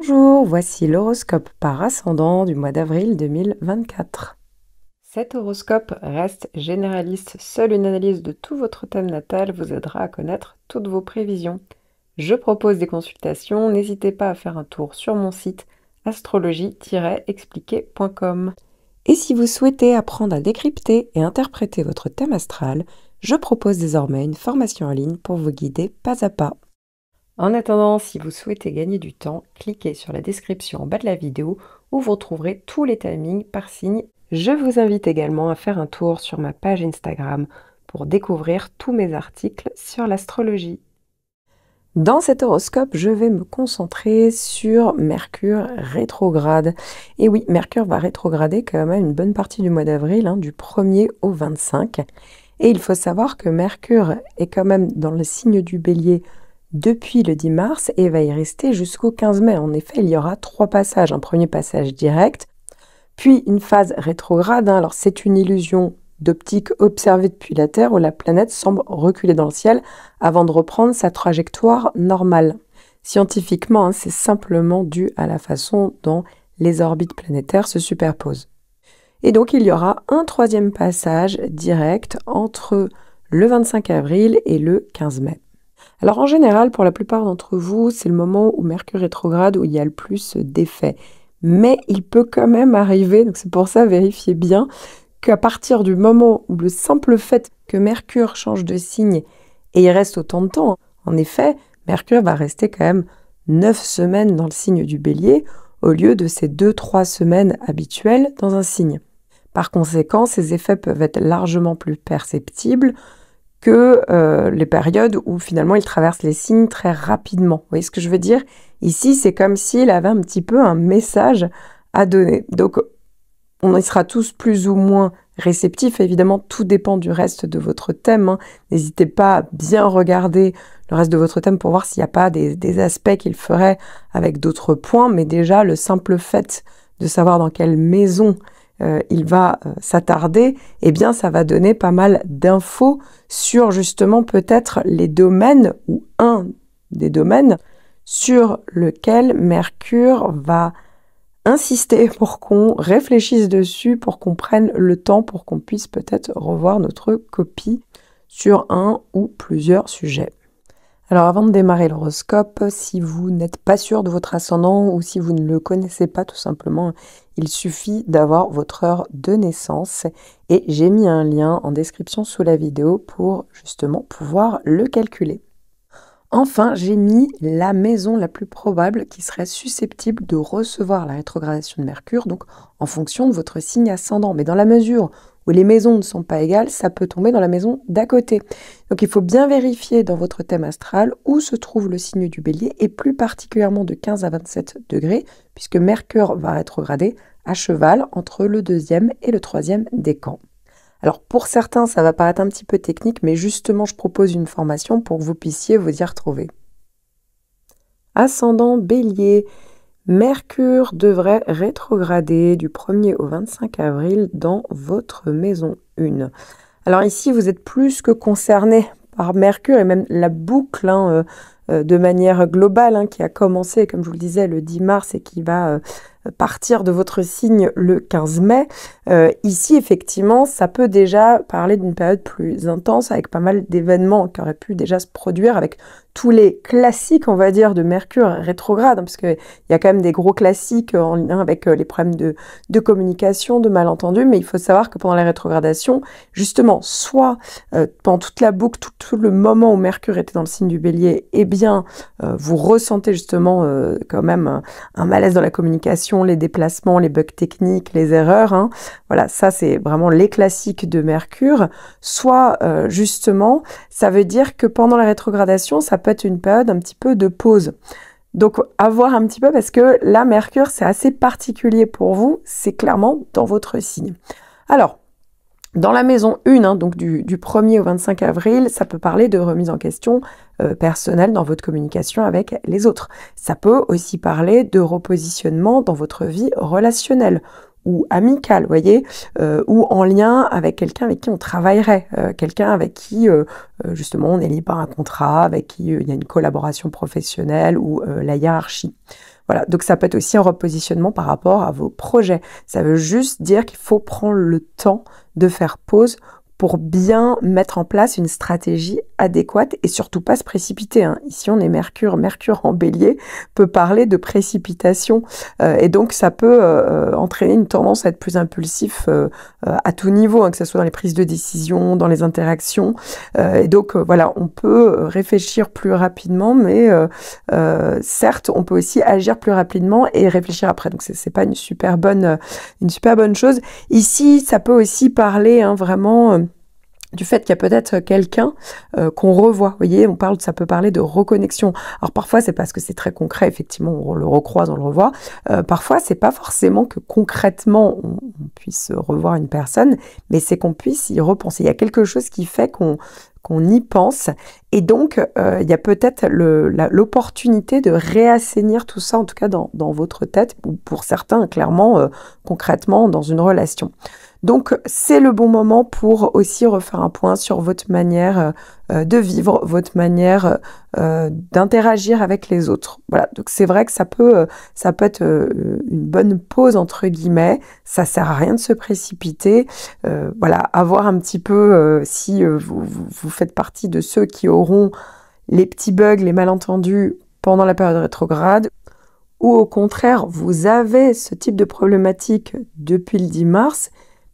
Bonjour, voici l'horoscope par ascendant du mois d'avril 2024. Cet horoscope reste généraliste, seule une analyse de tout votre thème natal vous aidera à connaître toutes vos prévisions. Je propose des consultations, n'hésitez pas à faire un tour sur mon site astrologie-expliqué.com. Et si vous souhaitez apprendre à décrypter et interpréter votre thème astral, je propose désormais une formation en ligne pour vous guider pas à pas. En attendant, si vous souhaitez gagner du temps, cliquez sur la description en bas de la vidéo où vous retrouverez tous les timings par signe. Je vous invite également à faire un tour sur ma page Instagram pour découvrir tous mes articles sur l'astrologie. Dans cet horoscope, je vais me concentrer sur Mercure rétrograde. Et oui, Mercure va rétrograder quand même une bonne partie du mois d'avril, du 1er au 25. Et il faut savoir que Mercure est quand même dans le signe du Bélier depuis le 10 mars et va y rester jusqu'au 15 mai. En effet, il y aura 3 passages. Un premier passage direct, puis une phase rétrograde. Alors c'est une illusion d'optique observée depuis la Terre où la planète semble reculer dans le ciel avant de reprendre sa trajectoire normale. Scientifiquement, c'est simplement dû à la façon dont les orbites planétaires se superposent. Et donc il y aura un troisième passage direct entre le 25 avril et le 15 mai. Alors en général, pour la plupart d'entre vous, c'est le moment où Mercure rétrograde où il y a le plus d'effets. Mais il peut quand même arriver, donc c'est pour ça, vérifiez bien, qu'à partir du moment où le simple fait que Mercure change de signe, et il reste autant de temps, en effet, Mercure va rester quand même 9 semaines dans le signe du Bélier, au lieu de ces 2-3 semaines habituelles dans un signe. Par conséquent, ces effets peuvent être largement plus perceptibles que les périodes où finalement il traverse les signes très rapidement. Vous voyez ce que je veux dire? Ici, c'est comme s'il avait un petit peu un message à donner. Donc, on y sera tous plus ou moins réceptifs. Évidemment, tout dépend du reste de votre thème. N'hésitez pas à bien regarder le reste de votre thème pour voir s'il n'y a pas des aspects qu'il ferait avec d'autres points. Mais déjà, le simple fait de savoir dans quelle maison il va s'attarder, eh bien ça va donner pas mal d'infos sur justement peut-être les domaines ou un des domaines sur lequel Mercure va insister pour qu'on réfléchisse dessus, pour qu'on prenne le temps, pour qu'on puisse peut-être revoir notre copie sur un ou plusieurs sujets. Alors avant de démarrer l'horoscope, si vous n'êtes pas sûr de votre ascendant ou si vous ne le connaissez pas tout simplement, il suffit d'avoir votre heure de naissance et j'ai mis un lien en description sous la vidéo pour justement pouvoir le calculer. Enfin, j'ai mis la maison la plus probable qui serait susceptible de recevoir la rétrogradation de Mercure, donc en fonction de votre signe ascendant. Mais dans la mesure où les maisons ne sont pas égales, ça peut tomber dans la maison d'à côté. Donc il faut bien vérifier dans votre thème astral où se trouve le signe du Bélier, et plus particulièrement de 15 à 27 degrés, puisque Mercure va rétrograder à cheval entre le 2e et le 3e décan. Alors pour certains, ça va paraître un petit peu technique, mais justement, je propose une formation pour que vous puissiez vous y retrouver. Ascendant Bélier, Mercure devrait rétrograder du 1er au 25 avril dans votre maison 1. Alors ici, vous êtes plus que concerné par Mercure et même la boucle de manière globale qui a commencé, comme je vous le disais, le 10 mars et qui va partir de votre signe le 15 mai. Ici, effectivement, ça peut déjà parler d'une période plus intense avec pas mal d'événements qui auraient pu déjà se produire avec tous les classiques, on va dire, de Mercure rétrograde, parce qu'il y a quand même des gros classiques en lien avec les problèmes de communication, de malentendus, mais il faut savoir que pendant la rétrogradation, justement, soit pendant toute la boucle, tout le moment où Mercure était dans le signe du Bélier, eh bien, vous ressentez justement quand même un malaise dans la communication, les déplacements, les bugs techniques, les erreurs. Voilà, ça c'est vraiment les classiques de Mercure. Soit justement, ça veut dire que pendant la rétrogradation, ça peut être une période un petit peu de pause. Donc à voir un petit peu parce que là, Mercure, c'est assez particulier pour vous, c'est clairement dans votre signe. Alors, dans la maison 1, donc du 1er au 25 avril, ça peut parler de remise en question personnelle dans votre communication avec les autres. Ça peut aussi parler de repositionnement dans votre vie relationnelle ou amicale, vous voyez, ou en lien avec quelqu'un avec qui on travaillerait, quelqu'un avec qui justement on est lié par un contrat, avec qui il y a une collaboration professionnelle ou la hiérarchie. Voilà, donc ça peut être aussi un repositionnement par rapport à vos projets. Ça veut juste dire qu'il faut prendre le temps de faire pause pour bien mettre en place une stratégie adéquate et surtout pas se précipiter, hein. Ici, on est Mercure. Mercure en bélier peut parler de précipitation et donc ça peut entraîner une tendance à être plus impulsif à tout niveau, hein, que ce soit dans les prises de décision, dans les interactions. Et donc, voilà, on peut réfléchir plus rapidement, mais certes, on peut aussi agir plus rapidement et réfléchir après. Donc, c'est pas une super bonne chose. Ici, ça peut aussi parler, hein, vraiment du fait qu'il y a peut-être quelqu'un qu'on revoit. Vous voyez, ça peut parler de reconnexion. Alors parfois, c'est parce que c'est très concret, effectivement, on le recroise, on le revoit. Parfois, c'est pas forcément que concrètement, on puisse revoir une personne, mais c'est qu'on puisse y repenser. Il y a quelque chose qui fait qu'on y pense. Et donc, il y a peut-être l'opportunité de réassainir tout ça, en tout cas dans votre tête, ou pour certains, clairement, concrètement, dans une relation. Donc, c'est le bon moment pour aussi refaire un point sur votre manière de vivre, votre manière d'interagir avec les autres. Voilà, donc c'est vrai que ça peut être une bonne pause, entre guillemets. Ça sert à rien de se précipiter. Voilà, à voir un petit peu si vous faites partie de ceux qui auront les petits bugs, les malentendus pendant la période rétrograde, ou au contraire, vous avez ce type de problématique depuis le 10 mars,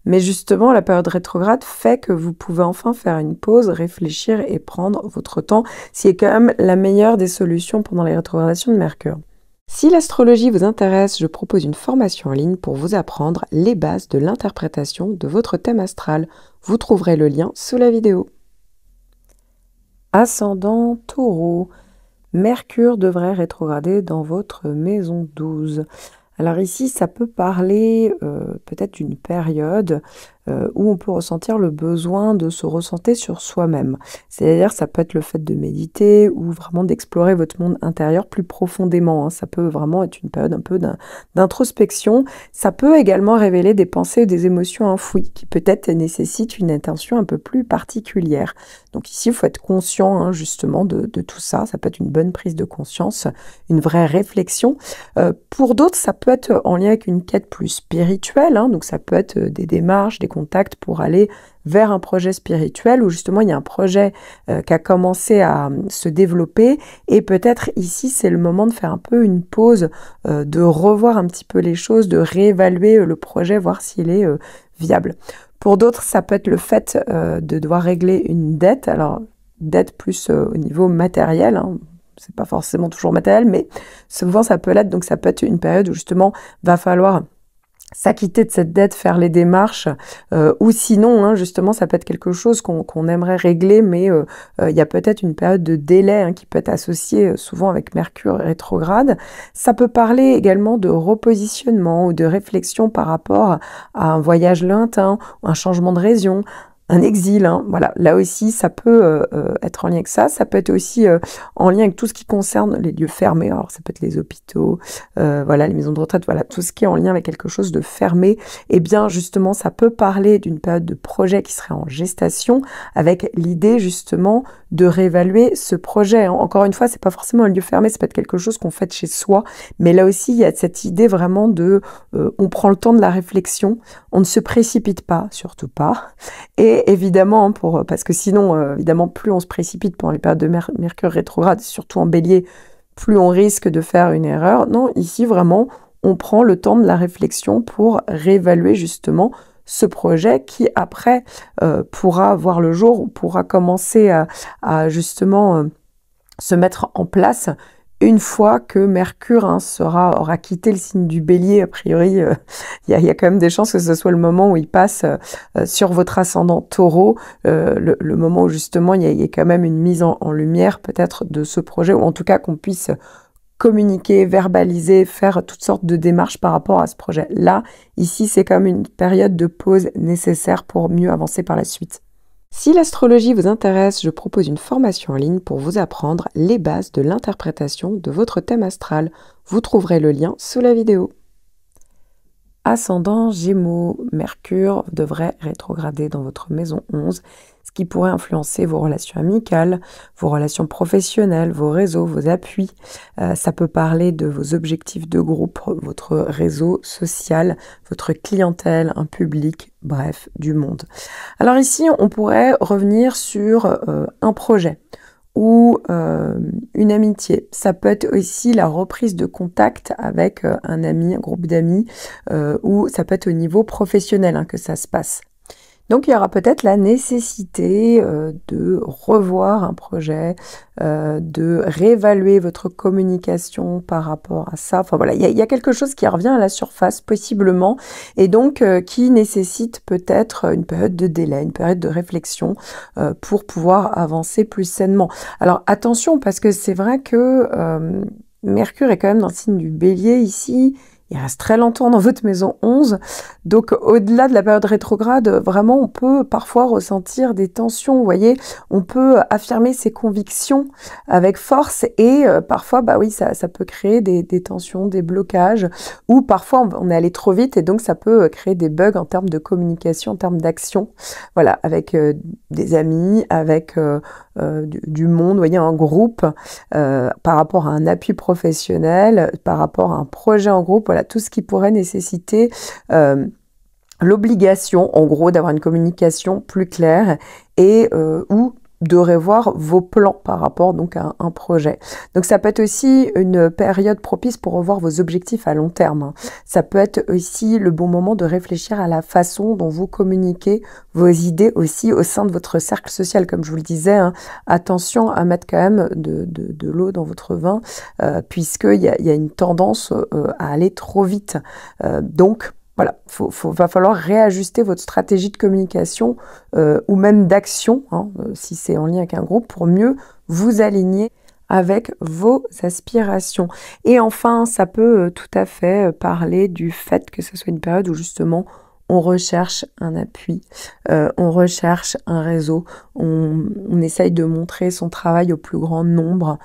mais justement, la période rétrograde fait que vous pouvez enfin faire une pause, réfléchir et prendre votre temps, ce qui est quand même la meilleure des solutions pendant les rétrogradations de Mercure. Si l'astrologie vous intéresse, je propose une formation en ligne pour vous apprendre les bases de l'interprétation de votre thème astral. Vous trouverez le lien sous la vidéo. Ascendant Taureau. Mercure devrait rétrograder dans votre maison 12. Alors ici, ça peut parler peut-être d'une période où on peut ressentir le besoin de se recentrer sur soi-même. C'est-à-dire, ça peut être le fait de méditer ou vraiment d'explorer votre monde intérieur plus profondément, hein. Ça peut vraiment être une période un peu d'introspection. Ça peut également révéler des pensées ou des émotions enfouies qui peut-être nécessitent une attention un peu plus particulière. Donc ici, il faut être conscient, hein, justement de tout ça. Ça peut être une bonne prise de conscience, une vraie réflexion. Pour d'autres, ça peut être en lien avec une quête plus spirituelle, hein. Donc ça peut être des démarches, des contacts pour aller vers un projet spirituel où justement il y a un projet qui a commencé à se développer et peut-être ici c'est le moment de faire un peu une pause, de revoir un petit peu les choses, de réévaluer le projet, voir s'il est viable. Pour d'autres, ça peut être le fait de devoir régler une dette, alors dette plus au niveau matériel, hein. C'est pas forcément toujours matériel, mais souvent ça peut l'être, donc ça peut être une période où justement va falloir s'acquitter de cette dette, faire les démarches, ou sinon, hein, justement, ça peut être quelque chose qu'on aimerait régler, mais il y a peut-être une période de délai, hein, qui peut être associée souvent avec Mercure rétrograde. Ça peut parler également de repositionnement ou de réflexion par rapport à un voyage lointain, ou un changement de région, un exil, hein. Voilà, là aussi, ça peut être en lien avec ça. Ça peut être aussi en lien avec tout ce qui concerne les lieux fermés. Alors, ça peut être les hôpitaux, voilà, les maisons de retraite, voilà, tout ce qui est en lien avec quelque chose de fermé. Eh bien, justement, ça peut parler d'une période de projet qui serait en gestation, avec l'idée, justement, de réévaluer ce projet. Encore une fois, c'est pas forcément un lieu fermé, ça peut être quelque chose qu'on fait chez soi, mais là aussi, il y a cette idée vraiment de, on prend le temps de la réflexion, on ne se précipite pas, surtout pas, et évidemment, parce que sinon, évidemment, plus on se précipite pendant les périodes de Mercure rétrograde, surtout en bélier, plus on risque de faire une erreur. Non, ici, vraiment, on prend le temps de la réflexion pour réévaluer justement ce projet qui, après, pourra voir le jour, ou pourra commencer à justement se mettre en place une fois que Mercure, hein, aura quitté le signe du Bélier. A priori, il y a quand même des chances que ce soit le moment où il passe sur votre ascendant Taureau, le moment où justement il y a quand même une mise en lumière peut-être de ce projet, ou en tout cas qu'on puisse communiquer, verbaliser, faire toutes sortes de démarches par rapport à ce projet. Là, ici, c'est comme une période de pause nécessaire pour mieux avancer par la suite. Si l'astrologie vous intéresse, je propose une formation en ligne pour vous apprendre les bases de l'interprétation de votre thème astral. Vous trouverez le lien sous la vidéo. Ascendant Gémeaux, Mercure devrait rétrograder dans votre maison 11, ce qui pourrait influencer vos relations amicales, vos relations professionnelles, vos réseaux, vos appuis. Ça peut parler de vos objectifs de groupe, votre réseau social, votre clientèle, un public, bref, du monde. Alors ici, on pourrait revenir sur un projet ou une amitié. Ça peut être aussi la reprise de contact avec un ami, un groupe d'amis, ou ça peut être au niveau professionnel que ça se passe. Donc il y aura peut-être la nécessité de revoir un projet, de réévaluer votre communication par rapport à ça. Enfin voilà, il y a quelque chose qui revient à la surface possiblement et donc qui nécessite peut-être une période de délai, une période de réflexion pour pouvoir avancer plus sainement. Alors attention parce que c'est vrai que Mercure est quand même dans le signe du Bélier ici. Il reste très longtemps dans votre maison 11, donc au-delà de la période rétrograde, vraiment on peut parfois ressentir des tensions, vous voyez, on peut affirmer ses convictions avec force et parfois, bah oui, ça peut créer des tensions, des blocages, ou parfois on est allé trop vite et donc ça peut créer des bugs en termes de communication, en termes d'action, voilà, avec des amis, avec du monde, vous voyez, un groupe, par rapport à un appui professionnel, par rapport à un projet en groupe, voilà, tout ce qui pourrait nécessiter l'obligation, en gros, d'avoir une communication plus claire et ou de revoir vos plans par rapport donc à un projet. Donc ça peut être aussi une période propice pour revoir vos objectifs à long terme. Ça peut être aussi le bon moment de réfléchir à la façon dont vous communiquez vos idées aussi au sein de votre cercle social. Comme je vous le disais, attention à mettre quand même de l'eau dans votre vin puisqu'il y a une tendance à aller trop vite. Donc, voilà, va falloir réajuster votre stratégie de communication ou même d'action, si c'est en lien avec un groupe, pour mieux vous aligner avec vos aspirations. Et enfin, ça peut tout à fait parler du fait que ce soit une période où justement on recherche un appui, on recherche un réseau, on essaye de montrer son travail au plus grand nombre.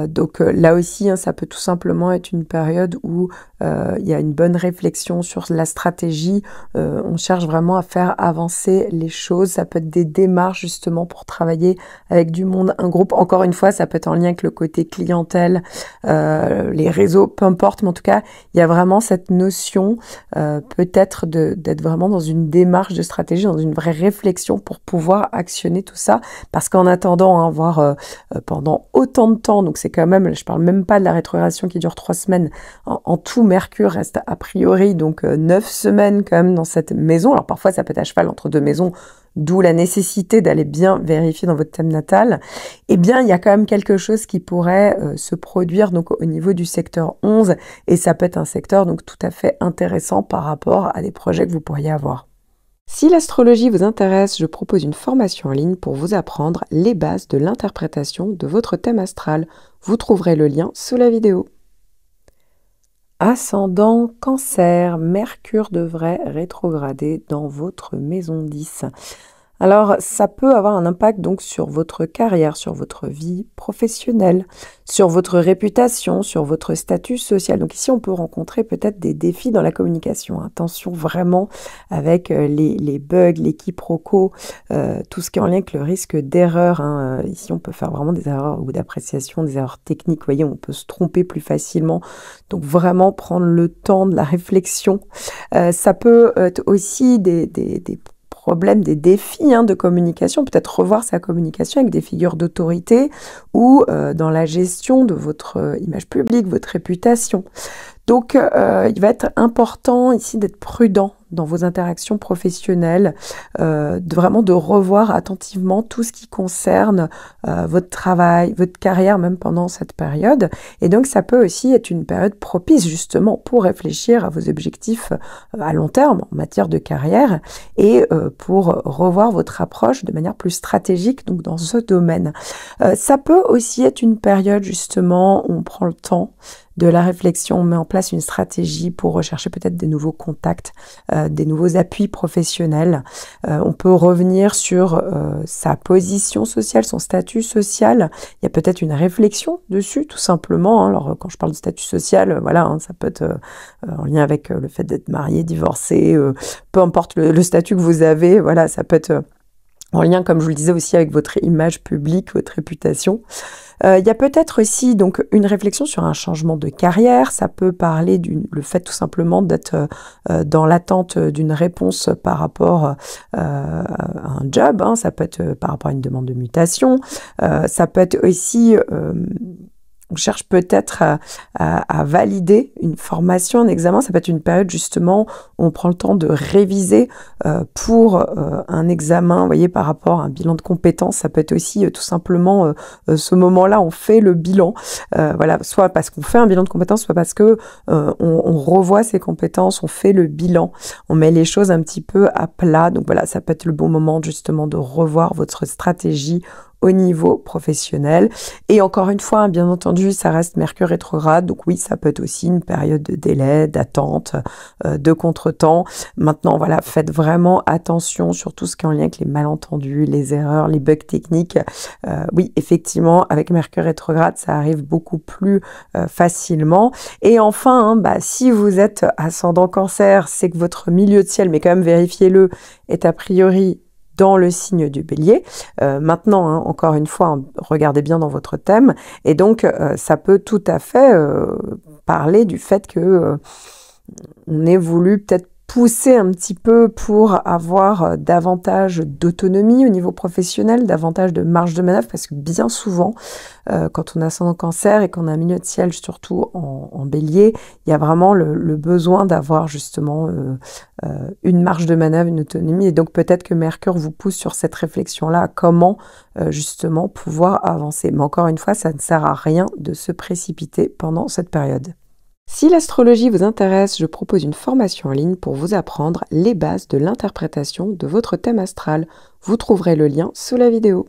Donc là aussi, ça peut tout simplement être une période où il y a une bonne réflexion sur la stratégie. On cherche vraiment à faire avancer les choses. Ça peut être des démarches justement pour travailler avec du monde, un groupe. Encore une fois, ça peut être en lien avec le côté clientèle, les réseaux, peu importe. Mais en tout cas, il y a vraiment cette notion peut-être d'être vraiment dans une démarche de stratégie, dans une vraie réflexion pour pouvoir actionner tout ça. Parce qu'en attendant, voir pendant autant de temps, donc c'est quand même, je parle même pas de la rétrogradation qui dure 3 semaines, en tout, Mercure reste a priori donc 9 semaines quand même dans cette maison. Alors parfois ça peut être à cheval entre deux maisons, d'où la nécessité d'aller bien vérifier dans votre thème natal. Eh bien, il y a quand même quelque chose qui pourrait se produire donc au niveau du secteur 11 et ça peut être un secteur donc tout à fait intéressant par rapport à des projets que vous pourriez avoir. Si l'astrologie vous intéresse, je propose une formation en ligne pour vous apprendre les bases de l'interprétation de votre thème astral. Vous trouverez le lien sous la vidéo. Ascendant Cancer, Mercure devrait rétrograder dans votre maison 10. Alors, ça peut avoir un impact donc sur votre carrière, sur votre vie professionnelle, sur votre réputation, sur votre statut social. Donc ici, on peut rencontrer peut-être des défis dans la communication. Attention vraiment avec les bugs, les quiproquos, tout ce qui est en lien avec le risque d'erreur. Ici, on peut faire vraiment des erreurs ou d'appréciation, des erreurs techniques. Vous voyez, on peut se tromper plus facilement. Donc vraiment prendre le temps de la réflexion. Ça peut être aussi des problèmes, des défis de communication, peut-être revoir sa communication avec des figures d'autorité ou dans la gestion de votre image publique, votre réputation. Donc, il va être important ici d'être prudent dans vos interactions professionnelles, vraiment de revoir attentivement tout ce qui concerne votre travail, votre carrière, même pendant cette période. Et donc, ça peut aussi être une période propice justement pour réfléchir à vos objectifs à long terme en matière de carrière et pour revoir votre approche de manière plus stratégique donc dans ce domaine. Ça peut aussi être une période justement où on prend le temps de la réflexion, on met en place une stratégie pour rechercher peut-être des nouveaux contacts, des nouveaux appuis professionnels. On peut revenir sur sa position sociale, son statut social. Il y a peut-être une réflexion dessus, tout simplement. Hein. Alors, quand je parle de statut social, voilà, hein, ça peut être en lien avec le fait d'être marié, divorcé, peu importe le statut que vous avez, voilà, ça peut être en lien, comme je vous le disais, aussi avec votre image publique, votre réputation. Il y a peut-être aussi donc une réflexion sur un changement de carrière. Ça peut parler le fait tout simplement d'être dans l'attente d'une réponse par rapport à un job. Hein. Ça peut être par rapport à une demande de mutation. Ça peut être aussi on cherche peut-être à valider une formation, un examen. Ça peut être une période justement où on prend le temps de réviser pour un examen, vous voyez, par rapport à un bilan de compétences. Ça peut être aussi tout simplement ce moment-là, on fait le bilan. Voilà, soit parce qu'on fait un bilan de compétences, soit parce que on revoit ses compétences, on fait le bilan, on met les choses un petit peu à plat. Donc voilà, ça peut être le bon moment justement de revoir votre stratégie au niveau professionnel. Et encore une fois, bien entendu, ça reste Mercure rétrograde, donc oui, ça peut être aussi une période de délai, d'attente, de contretemps. Maintenant, voilà, faites vraiment attention sur tout ce qui est en lien avec les malentendus, les erreurs, les bugs techniques. Oui, effectivement, avec Mercure rétrograde, ça arrive beaucoup plus facilement. Et enfin, hein, si vous êtes ascendant Cancer, c'est que votre milieu de ciel, mais quand même vérifiez-le, est a priori dans le signe du Bélier. Maintenant, hein, encore une fois, hein, regardez bien dans votre thème. Et donc, ça peut tout à fait parler du fait que on ait voulu peut-être pousser un petit peu pour avoir davantage d'autonomie au niveau professionnel, davantage de marge de manœuvre, parce que bien souvent, quand on a ascendant Cancer et qu'on a un milieu de ciel, surtout en Bélier, il y a vraiment le besoin d'avoir justement une marge de manœuvre, une autonomie, et donc peut-être que Mercure vous pousse sur cette réflexion-là, à comment justement pouvoir avancer. Mais encore une fois, ça ne sert à rien de se précipiter pendant cette période. Si l'astrologie vous intéresse, je propose une formation en ligne pour vous apprendre les bases de l'interprétation de votre thème astral. Vous trouverez le lien sous la vidéo.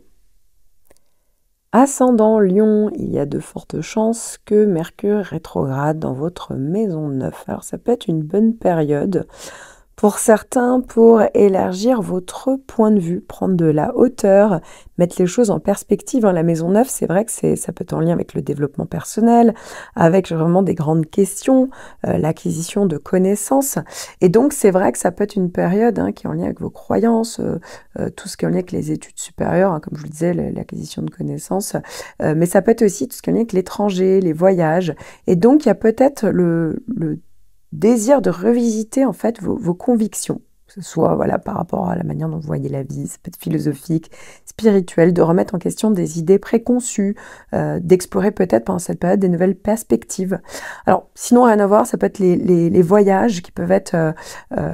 Ascendant Lion, il y a de fortes chances que Mercure rétrograde dans votre maison 9. Alors ça peut être une bonne période pour certains pour élargir votre point de vue, prendre de la hauteur, mettre les choses en perspective. La maison 9, c'est vrai que ça peut être en lien avec le développement personnel, avec vraiment des grandes questions, l'acquisition de connaissances. Et donc, c'est vrai que ça peut être une période qui est en lien avec vos croyances, tout ce qui est en lien avec les études supérieures, comme je vous le disais, l'acquisition de connaissances. Mais ça peut être aussi tout ce qui est en lien avec l'étranger, les voyages. Et donc, il y a peut-être le désir de revisiter en fait vos convictions, que ce soit voilà, par rapport à la manière dont vous voyez la vie, ça peut être philosophique, spirituel, de remettre en question des idées préconçues, d'explorer peut-être pendant cette période des nouvelles perspectives. Alors, sinon, rien à voir, ça peut être les voyages qui peuvent être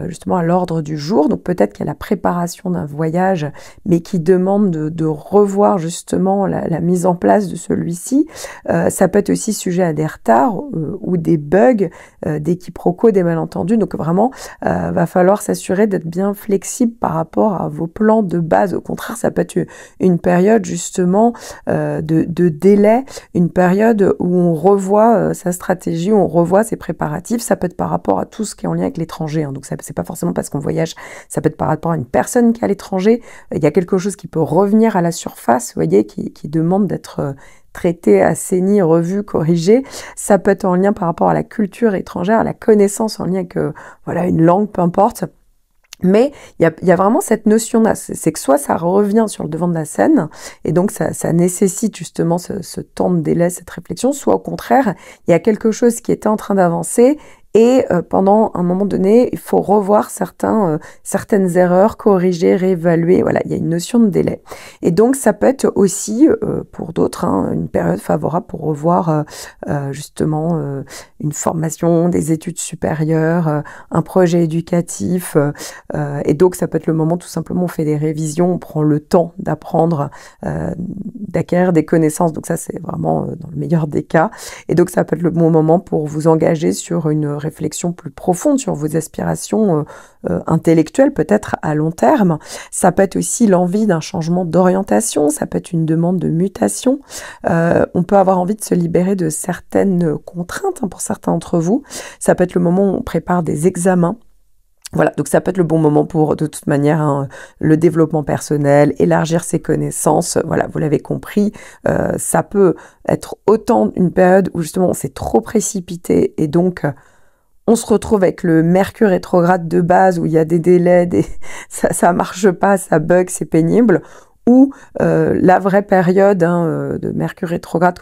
justement à l'ordre du jour. Donc, peut-être qu'il y a la préparation d'un voyage, mais qui demande de revoir justement la mise en place de celui-ci. Ça peut être aussi sujet à des retards ou des bugs, des quiproquos, des malentendus. Donc, vraiment, va falloir s'assurer d'être bien flexible par rapport à vos plans de base. Au contraire, ça peut être une période justement de délai, une période où on revoit sa stratégie, où on revoit ses préparatifs. Ça peut être par rapport à tout ce qui est en lien avec l'étranger. Donc ça, c'est pas forcément parce qu'on voyage, ça peut être par rapport à une personne qui est à l'étranger. Il y a quelque chose qui peut revenir à la surface, vous voyez, qui demande d'être traité, assaini, revu, corrigé. Ça peut être en lien par rapport à la culture étrangère, à la connaissance en lien avec voilà, une langue, peu importe. Mais il y a vraiment cette notion-là, c'est que soit ça revient sur le devant de la scène, et donc ça nécessite justement ce temps de délai, cette réflexion, soit au contraire, il y a quelque chose qui était en train d'avancer, et pendant un moment donné, il faut revoir certaines erreurs, corriger, réévaluer. Voilà, il y a une notion de délai. Et donc, ça peut être aussi, pour d'autres, une période favorable pour revoir justement une formation, des études supérieures, un projet éducatif. Et donc, ça peut être le moment tout simplement où on fait des révisions, on prend le temps d'apprendre, d'acquérir des connaissances. Donc ça, c'est vraiment dans le meilleur des cas. Et donc, ça peut être le bon moment pour vous engager sur une réflexion plus profonde sur vos aspirations intellectuelles, peut-être à long terme. Ça peut être aussi l'envie d'un changement d'orientation, ça peut être une demande de mutation. On peut avoir envie de se libérer de certaines contraintes pour certains d'entre vous. Ça peut être le moment où on prépare des examens. Voilà, donc ça peut être le bon moment pour, de toute manière, le développement personnel, élargir ses connaissances. Voilà, vous l'avez compris, ça peut être autant une période où justement on s'est trop précipité et donc on se retrouve avec le Mercure rétrograde de base où il y a des délais, ça marche pas, ça bug, c'est pénible, ou la vraie période de Mercure rétrograde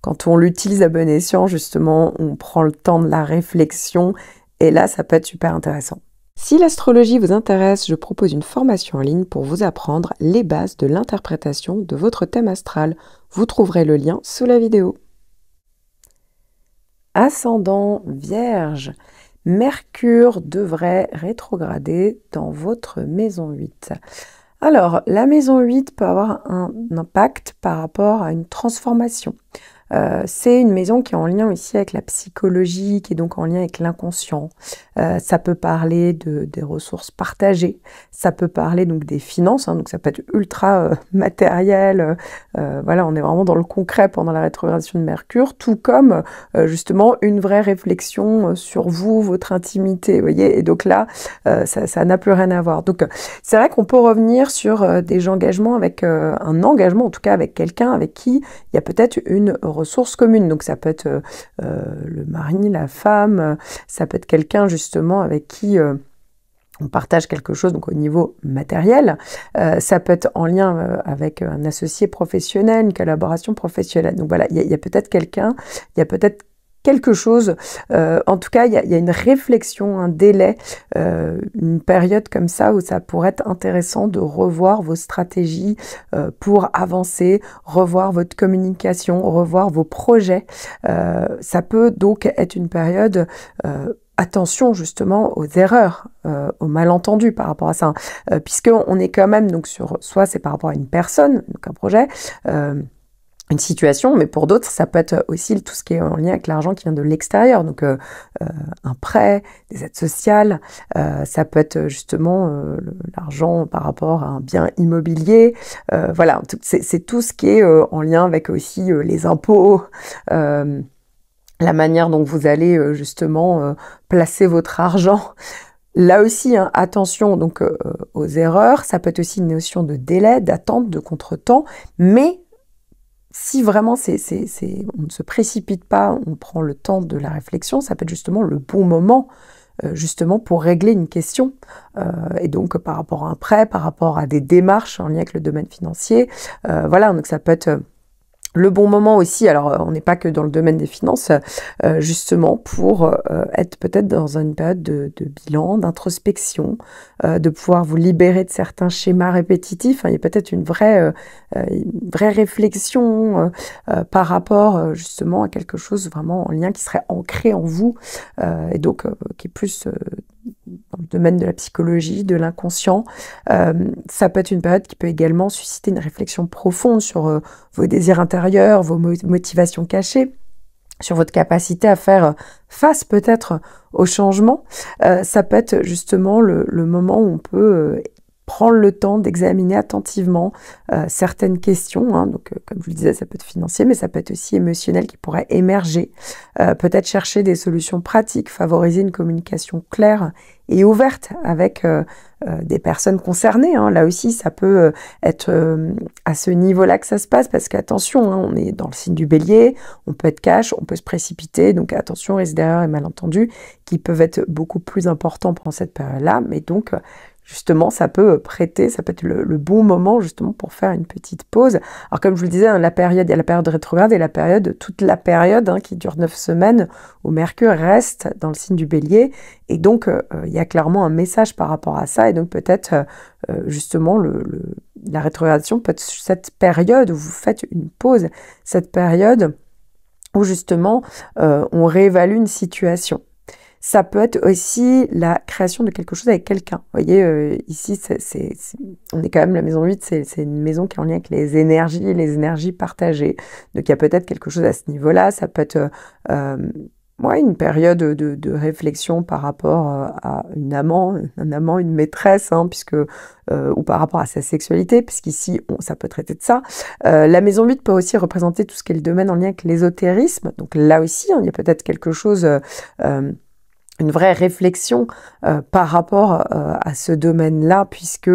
quand on l'utilise à bon escient, justement, on prend le temps de la réflexion. Et là, ça peut être super intéressant. Si l'astrologie vous intéresse, je propose une formation en ligne pour vous apprendre les bases de l'interprétation de votre thème astral. Vous trouverez le lien sous la vidéo. Ascendant Vierge, Mercure devrait rétrograder dans votre maison 8. Alors, la maison 8 peut avoir un impact par rapport à une transformation. C'est une maison qui est en lien aussi avec la psychologie, qui est donc en lien avec l'inconscient. Ça peut parler des ressources partagées, ça peut parler donc des finances, donc ça peut être ultra matériel. Voilà, on est vraiment dans le concret pendant la rétrogradation de Mercure, tout comme justement une vraie réflexion sur vous, votre intimité, vous voyez. Et donc là, ça n'a plus rien à voir. Donc c'est vrai qu'on peut revenir sur des engagements avec un engagement, en tout cas avec quelqu'un avec qui il y a peut-être une ressources communes. Donc ça peut être le mari, la femme, ça peut être quelqu'un justement avec qui on partage quelque chose donc au niveau matériel. Ça peut être en lien avec un associé professionnel, une collaboration professionnelle. Donc voilà, il y a peut-être quelqu'un, il y a peut-être quelque chose, en tout cas il y a une réflexion, un délai, une période comme ça où ça pourrait être intéressant de revoir vos stratégies pour avancer, revoir votre communication, revoir vos projets. Ça peut donc être une période attention justement aux erreurs, aux malentendus par rapport à ça, puisqu'on est quand même donc sur, soit c'est par rapport à une personne, donc un projet, une situation, mais pour d'autres, ça peut être aussi tout ce qui est en lien avec l'argent qui vient de l'extérieur, donc un prêt, des aides sociales, ça peut être justement l'argent par rapport à un bien immobilier, voilà, c'est tout ce qui est en lien avec aussi les impôts, la manière dont vous allez justement placer votre argent. Là aussi, attention donc aux erreurs, ça peut être aussi une notion de délai, d'attente, de contretemps, mais si vraiment on ne se précipite pas, on prend le temps de la réflexion, ça peut être justement le bon moment justement pour régler une question. Et donc par rapport à un prêt, par rapport à des démarches en lien avec le domaine financier, voilà, donc ça peut être le bon moment aussi, alors on n'est pas que dans le domaine des finances, justement pour être peut-être dans une période de bilan, d'introspection, de pouvoir vous libérer de certains schémas répétitifs. Il y a peut-être une vraie réflexion par rapport justement à quelque chose vraiment en lien qui serait ancré en vous, et donc qui est plus dans le domaine de la psychologie, de l'inconscient. Ça peut être une période qui peut également susciter une réflexion profonde sur vos désirs intérieurs, vos motivations cachées, sur votre capacité à faire face peut-être au changement. Ça peut être justement le moment où on peut prendre le temps d'examiner attentivement certaines questions, donc comme je vous le disais, ça peut être financier, mais ça peut être aussi émotionnel qui pourrait émerger, peut-être chercher des solutions pratiques, favoriser une communication claire et ouverte avec des personnes concernées. Là aussi, ça peut être à ce niveau-là que ça se passe, parce qu'attention, on est dans le signe du bélier, on peut être cash, on peut se précipiter, donc attention, risque d'erreur et malentendus qui peuvent être beaucoup plus importants pendant cette période-là, mais donc justement, ça peut être le bon moment justement pour faire une petite pause. Alors comme je vous le disais, il y a la période rétrograde et toute la période qui dure 9 semaines où Mercure reste dans le signe du Bélier. Et donc, il y a clairement un message par rapport à ça. Et donc peut-être justement la rétrogradation peut être cette période où vous faites une pause, cette période où justement on réévalue une situation. Ça peut être aussi la création de quelque chose avec quelqu'un. Vous voyez, ici, on est quand même, la maison 8, c'est une maison qui est en lien avec les énergies partagées. Donc, il y a peut-être quelque chose à ce niveau-là. Ça peut être Ouais, une période de réflexion par rapport à un amant, une maîtresse, hein, ou par rapport à sa sexualité, puisqu'ici, ça peut traiter de ça. La maison 8 peut aussi représenter tout ce qui est le domaine en lien avec l'ésotérisme. Donc là aussi, hein, il y a peut-être quelque chose, une vraie réflexion par rapport à ce domaine-là, puisque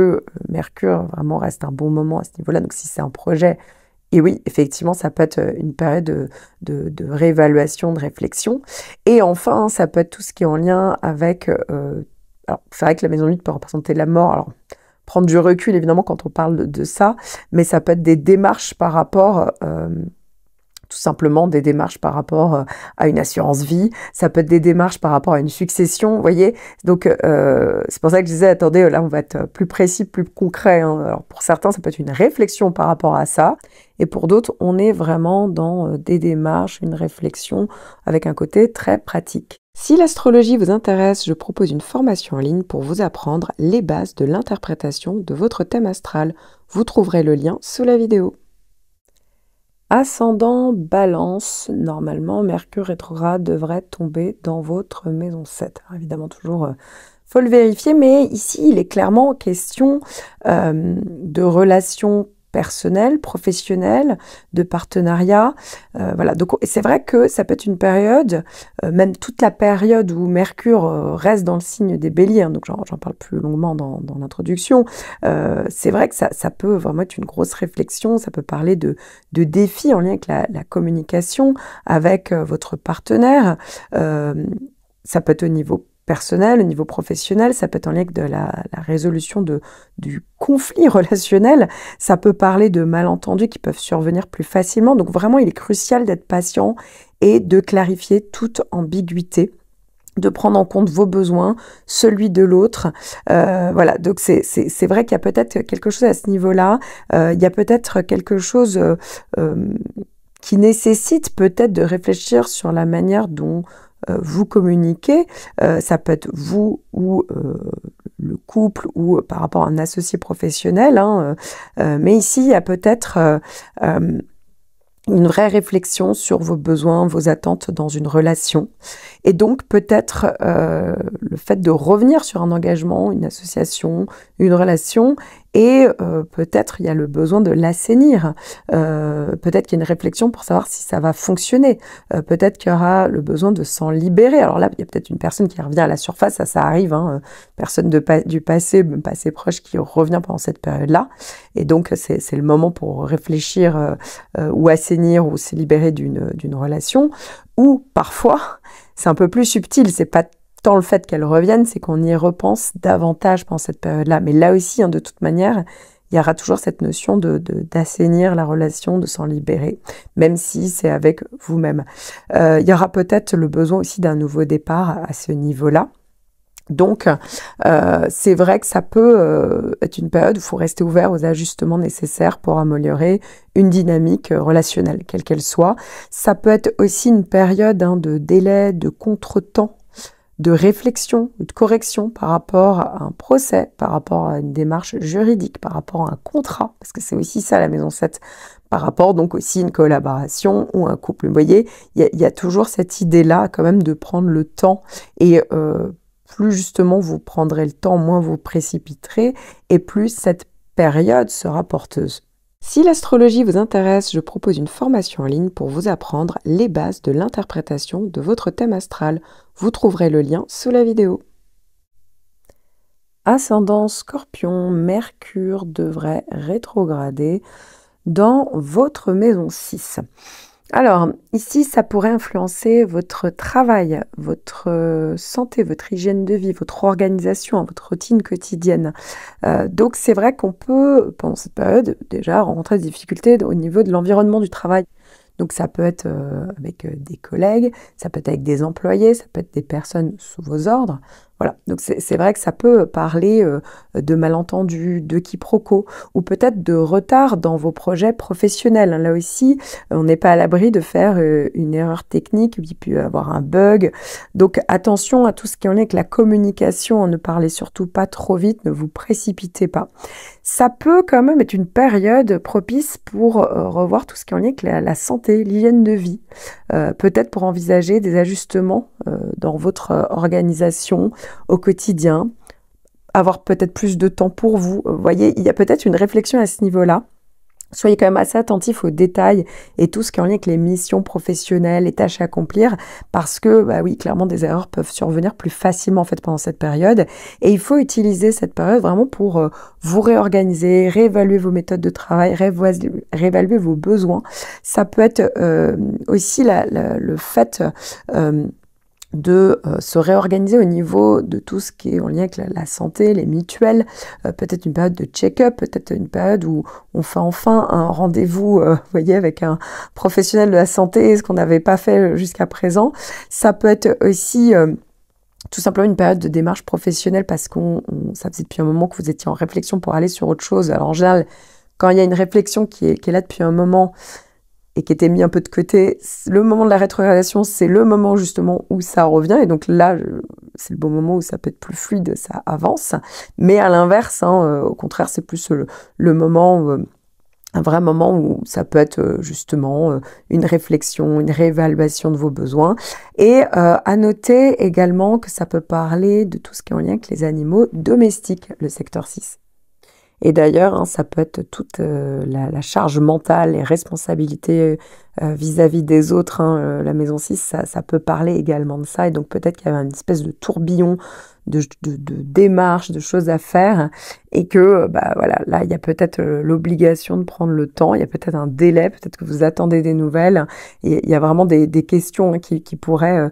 Mercure vraiment reste un bon moment à ce niveau-là. Donc si c'est un projet, et oui, effectivement, ça peut être une période de réévaluation, de réflexion. Et enfin, ça peut être tout ce qui est en lien avec... alors, c'est vrai que la maison 8 peut représenter la mort. Alors, prendre du recul, évidemment, quand on parle de ça, mais ça peut être des démarches par rapport... tout simplement des démarches par rapport à une assurance vie, ça peut être des démarches par rapport à une succession, vous voyez. Donc, c'est pour ça que je disais, attendez, là, on va être plus précis, plus concret, hein. Alors, pour certains, ça peut être une réflexion par rapport à ça, et pour d'autres, on est vraiment dans des démarches, une réflexion avec un côté très pratique. Si l'astrologie vous intéresse, je propose une formation en ligne pour vous apprendre les bases de l'interprétation de votre thème astral. Vous trouverez le lien sous la vidéo. Ascendant Balance, normalement, Mercure rétrograde devrait tomber dans votre maison 7. Alors, évidemment, toujours, faut le vérifier, mais ici, il est clairement question de relations personnelles, professionnelles, de partenariat. Voilà, donc c'est vrai que ça peut être une période, même toute la période où Mercure reste dans le signe des Béliers, hein, donc j'en parle plus longuement dans l'introduction, c'est vrai que ça peut vraiment être une grosse réflexion, ça peut parler de défis en lien avec la communication avec votre partenaire. Ça peut être au niveau personnel, au niveau professionnel, ça peut être en lien avec de la résolution du conflit relationnel, ça peut parler de malentendus qui peuvent survenir plus facilement. Donc vraiment, il est crucial d'être patient et de clarifier toute ambiguïté, de prendre en compte vos besoins, celui de l'autre. Voilà, donc c'est vrai qu'il y a peut-être quelque chose à ce niveau-là. Il y a peut-être quelque chose qui nécessite peut-être de réfléchir sur la manière dont vous communiquez. Ça peut être vous ou le couple ou par rapport à un associé professionnel, hein, mais ici, il y a peut-être une vraie réflexion sur vos besoins, vos attentes dans une relation. Et donc peut-être le fait de revenir sur un engagement, une association, une relation, et peut-être il y a le besoin de l'assainir. Peut-être qu'il y a une réflexion pour savoir si ça va fonctionner. Peut-être qu'il y aura le besoin de s'en libérer. Alors là, il y a peut-être une personne qui revient à la surface, ça arrive, hein, personne du passé, même passé proche, qui revient pendant cette période-là. Et donc c'est le moment pour réfléchir ou assainir ou se libérer d'une relation. Ou parfois, c'est un peu plus subtil, c'est pas tant le fait qu'elle revienne, c'est qu'on y repense davantage pendant cette période-là. Mais là aussi, hein, de toute manière, il y aura toujours cette notion d'assainir la relation, de s'en libérer, même si c'est avec vous-même. Il y aura peut-être le besoin aussi d'un nouveau départ à ce niveau-là. Donc, c'est vrai que ça peut être une période où il faut rester ouvert aux ajustements nécessaires pour améliorer une dynamique relationnelle, quelle qu'elle soit. Ça peut être aussi une période de délai, de contretemps, de réflexion, de correction par rapport à un procès, par rapport à une démarche juridique, par rapport à un contrat, parce que c'est aussi ça la maison 7, par rapport donc aussi à une collaboration ou un couple. Vous voyez, il y a toujours cette idée-là quand même de prendre le temps et plus justement vous prendrez le temps, moins vous précipiterez et plus cette période sera porteuse. Si l'astrologie vous intéresse, je propose une formation en ligne pour vous apprendre les bases de l'interprétation de votre thème astral. Vous trouverez le lien sous la vidéo. Ascendant Scorpion, Mercure devrait rétrograder dans votre maison 6. Alors, ici, ça pourrait influencer votre travail, votre santé, votre hygiène de vie, votre organisation, votre routine quotidienne. Donc, c'est vrai qu'on peut, pendant cette période, déjà rencontrer des difficultés au niveau de l'environnement du travail. Donc, ça peut être avec des collègues, ça peut être avec des employés, ça peut être des personnes sous vos ordres. Voilà, donc c'est vrai que ça peut parler de malentendus, de quiproquos, ou peut-être de retard dans vos projets professionnels. Là aussi, on n'est pas à l'abri de faire une erreur technique, il peut y avoir un bug. Donc attention à tout ce qui en est avec la communication, ne parlez surtout pas trop vite, ne vous précipitez pas. Ça peut quand même être une période propice pour revoir tout ce qui est en lien avec la santé, l'hygiène de vie. Peut-être pour envisager des ajustements dans votre organisation au quotidien, avoir peut-être plus de temps pour vous. Vous voyez, il y a peut-être une réflexion à ce niveau-là. Soyez quand même assez attentifs aux détails et tout ce qui est en lien avec les missions professionnelles, les tâches à accomplir, parce que, bah oui, clairement, des erreurs peuvent survenir plus facilement, en fait, pendant cette période. Et il faut utiliser cette période vraiment pour vous réorganiser, réévaluer vos méthodes de travail, réévaluer vos besoins. Ça peut être aussi le fait de se réorganiser au niveau de tout ce qui est en lien avec la santé, les mutuelles, peut-être une période de check-up, peut-être une période où on fait enfin un rendez-vous, vous voyez, avec un professionnel de la santé, ce qu'on n'avait pas fait jusqu'à présent. Ça peut être aussi tout simplement une période de démarche professionnelle parce ça faisait depuis un moment que vous étiez en réflexion pour aller sur autre chose. Alors en général, quand il y a une réflexion qui est là depuis un moment, et qui était mis un peu de côté, le moment de la rétrogradation, c'est le moment justement où ça revient, et donc là, c'est le bon moment où ça peut être plus fluide, ça avance, mais à l'inverse, au contraire, c'est plus le moment, un vrai moment où ça peut être justement une réflexion, une réévaluation de vos besoins, et à noter également que ça peut parler de tout ce qui est en lien avec les animaux domestiques, le secteur 6. Et d'ailleurs, ça peut être toute la charge mentale et responsabilité vis-à-vis des autres. La maison 6, ça peut parler également de ça. Et donc peut-être qu'il y avait une espèce de tourbillon de démarches, de choses à faire. Et que, voilà, là, il y a peut-être l'obligation de prendre le temps. Il y a peut-être un délai, peut-être que vous attendez des nouvelles. Et il y a vraiment des questions qui pourraient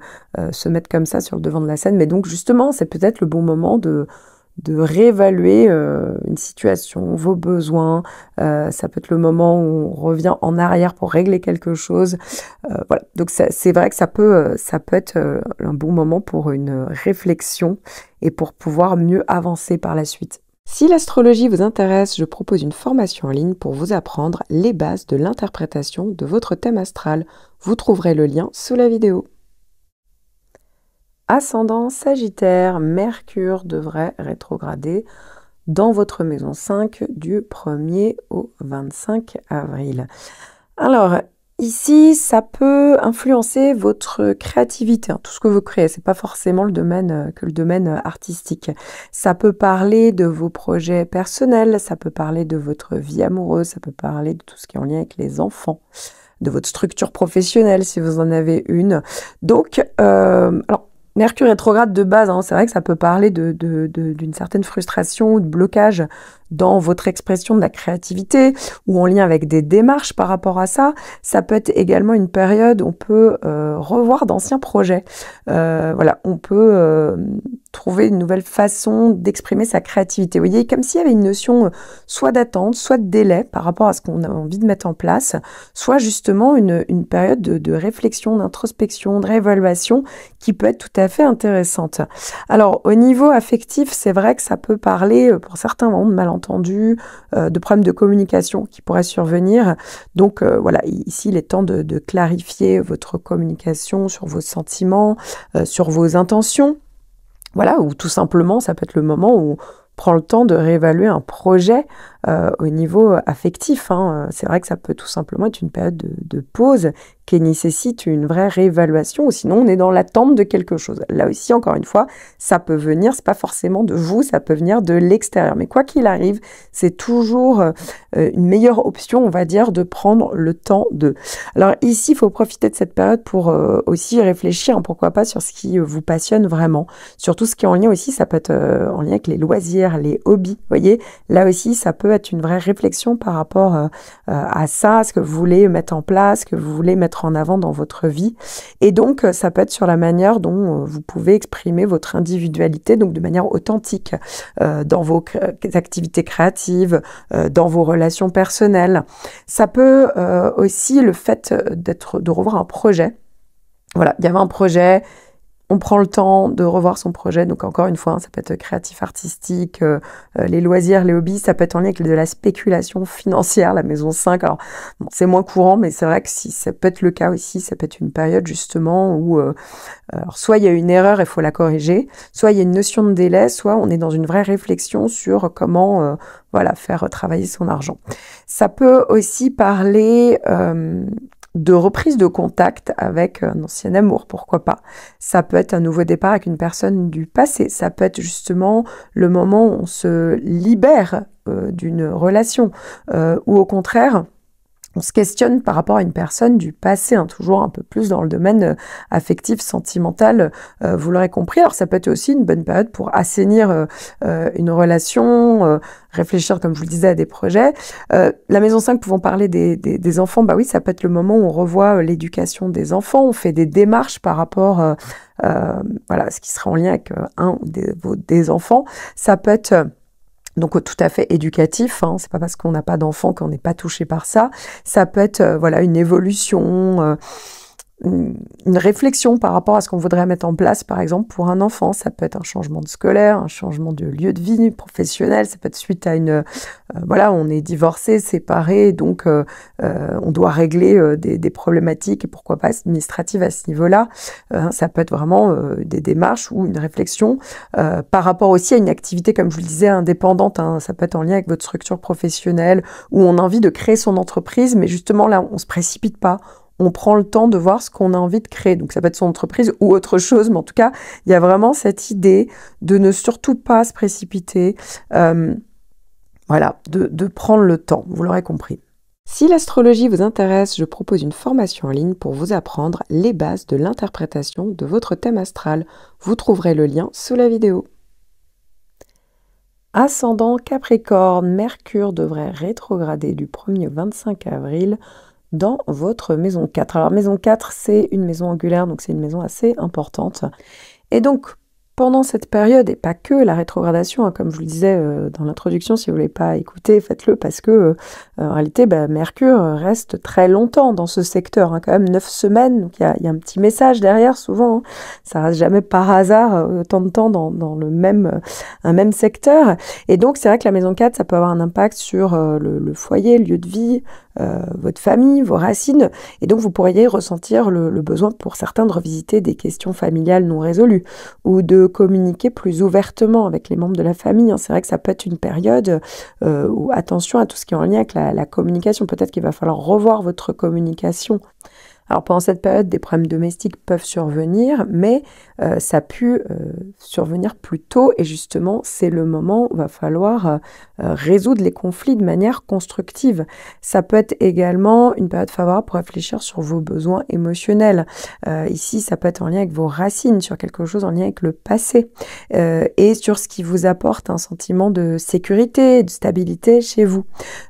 se mettre comme ça sur le devant de la scène. Mais donc justement, c'est peut-être le bon moment de réévaluer une situation, vos besoins. Ça peut être le moment où on revient en arrière pour régler quelque chose. Voilà. Donc c'est vrai que ça peut être un bon moment pour une réflexion et pour pouvoir mieux avancer par la suite. Si l'astrologie vous intéresse, je propose une formation en ligne pour vous apprendre les bases de l'interprétation de votre thème astral. Vous trouverez le lien sous la vidéo. Ascendant Sagittaire, Mercure devrait rétrograder dans votre maison 5 du 1er au 25 avril. Alors, ici, ça peut influencer votre créativité, tout ce que vous créez. C'est pas forcément le domaine artistique. Ça peut parler de vos projets personnels, ça peut parler de votre vie amoureuse, ça peut parler de tout ce qui est en lien avec les enfants, de votre structure professionnelle si vous en avez une. Donc, alors, Mercure rétrograde de base, c'est vrai que ça peut parler d'une certaine frustration ou de blocage dans votre expression de la créativité ou en lien avec des démarches par rapport à ça. Ça peut être également une période où on peut revoir d'anciens projets. Voilà, on peut trouver une nouvelle façon d'exprimer sa créativité. Vous voyez, comme s'il y avait une notion soit d'attente, soit de délai par rapport à ce qu'on a envie de mettre en place, soit justement une période de réflexion, d'introspection, de réévaluation qui peut être tout à fait intéressante. Alors, au niveau affectif, c'est vrai que ça peut parler, pour certains moments, de malentendus, de problèmes de communication qui pourraient survenir. Donc, voilà, ici, il est temps de clarifier votre communication sur vos sentiments, sur vos intentions. Voilà, ou tout simplement, ça peut être le moment où on prend le temps de réévaluer un projet au niveau affectif. C'est vrai que ça peut tout simplement être une période de pause qui nécessite une vraie réévaluation, ou sinon on est dans l'attente de quelque chose. Là aussi, encore une fois, ça peut venir, c'est pas forcément de vous, ça peut venir de l'extérieur. Mais quoi qu'il arrive, c'est toujours une meilleure option, on va dire, de prendre le temps de. Alors ici, il faut profiter de cette période pour aussi réfléchir, pourquoi pas, sur ce qui vous passionne vraiment, sur tout ce qui est en lien aussi, ça peut être en lien avec les loisirs, les hobbies, vous voyez. Là aussi, ça peut être une vraie réflexion par rapport à ça, ce que vous voulez mettre en place, ce que vous voulez mettre en avant dans votre vie. Et donc, ça peut être sur la manière dont vous pouvez exprimer votre individualité, donc de manière authentique, dans vos activités créatives, dans vos relations personnelles. Ça peut aussi le fait de revoir un projet. Voilà, il y avait un projet, On prend le temps de revoir son projet, donc encore une fois, hein, ça peut être créatif, artistique, les loisirs, les hobbies, ça peut être en lien avec de la spéculation financière, la maison 5. Alors, bon, c'est moins courant, mais c'est vrai que si ça peut être le cas aussi, ça peut être une période justement où alors soit il y a une erreur et il faut la corriger, soit il y a une notion de délai, soit on est dans une vraie réflexion sur comment voilà, faire travailler son argent. Ça peut aussi parler de reprise de contact avec un ancien amour, pourquoi pas. Ça peut être un nouveau départ avec une personne du passé. Ça peut être justement le moment où on se libère d'une relation ou au contraire, on se questionne par rapport à une personne du passé, hein, toujours un peu plus dans le domaine affectif, sentimental, vous l'aurez compris. Alors ça peut être aussi une bonne période pour assainir une relation, réfléchir, comme je vous le disais, à des projets. La maison 5 pouvant parler des enfants, bah oui, ça peut être le moment où on revoit l'éducation des enfants, on fait des démarches par rapport voilà, ce qui serait en lien avec un ou des enfants. Ça peut être donc tout à fait éducatif, hein. C'est pas parce qu'on n'a pas d'enfant qu'on n'est pas touché par ça. Ça peut être voilà, une évolution, une réflexion par rapport à ce qu'on voudrait mettre en place, par exemple, pour un enfant. Ça peut être un changement de scolaire, un changement de lieu de vie professionnel. Ça peut être suite à une... voilà, on est divorcé, séparé, donc on doit régler des problématiques, et pourquoi pas administratives à ce niveau-là. Ça peut être vraiment des démarches ou une réflexion par rapport aussi à une activité, comme je vous le disais, indépendante. Hein. Ça peut être en lien avec votre structure professionnelle, où on a envie de créer son entreprise, mais justement là, on se précipite pas. On prend le temps de voir ce qu'on a envie de créer. Donc ça peut être son entreprise ou autre chose, mais en tout cas, il y a vraiment cette idée de ne surtout pas se précipiter, voilà, de prendre le temps, vous l'aurez compris. Si l'astrologie vous intéresse, je propose une formation en ligne pour vous apprendre les bases de l'interprétation de votre thème astral. Vous trouverez le lien sous la vidéo. Ascendant Capricorne, Mercure devrait rétrograder du 1er au 25 avril dans votre maison 4. Alors maison 4, c'est une maison angulaire, donc c'est une maison assez importante. Et donc, pendant cette période, et pas que la rétrogradation, hein, comme je vous le disais dans l'introduction, si vous ne l'avez pas écouté, faites-le, parce que en réalité, Mercure reste très longtemps dans ce secteur, hein, quand même 9 semaines, donc il y a un petit message derrière souvent, hein. Ça reste jamais par hasard autant de temps dans un même secteur. Et donc, c'est vrai que la maison 4, ça peut avoir un impact sur le foyer, le lieu de vie, votre famille, vos racines, et donc vous pourriez ressentir le besoin pour certains de revisiter des questions familiales non résolues, ou de communiquer plus ouvertement avec les membres de la famille. C'est vrai que ça peut être une période où attention à tout ce qui est en lien avec la communication. Peut-être qu'il va falloir revoir votre communication. Alors pendant cette période, des problèmes domestiques peuvent survenir, mais ça a pu survenir plus tôt, et justement, c'est le moment où il va falloir résoudre les conflits de manière constructive. Ça peut être également une période favorable pour réfléchir sur vos besoins émotionnels. Ici, ça peut être en lien avec vos racines, sur quelque chose en lien avec le passé, et sur ce qui vous apporte un sentiment de sécurité, de stabilité chez vous.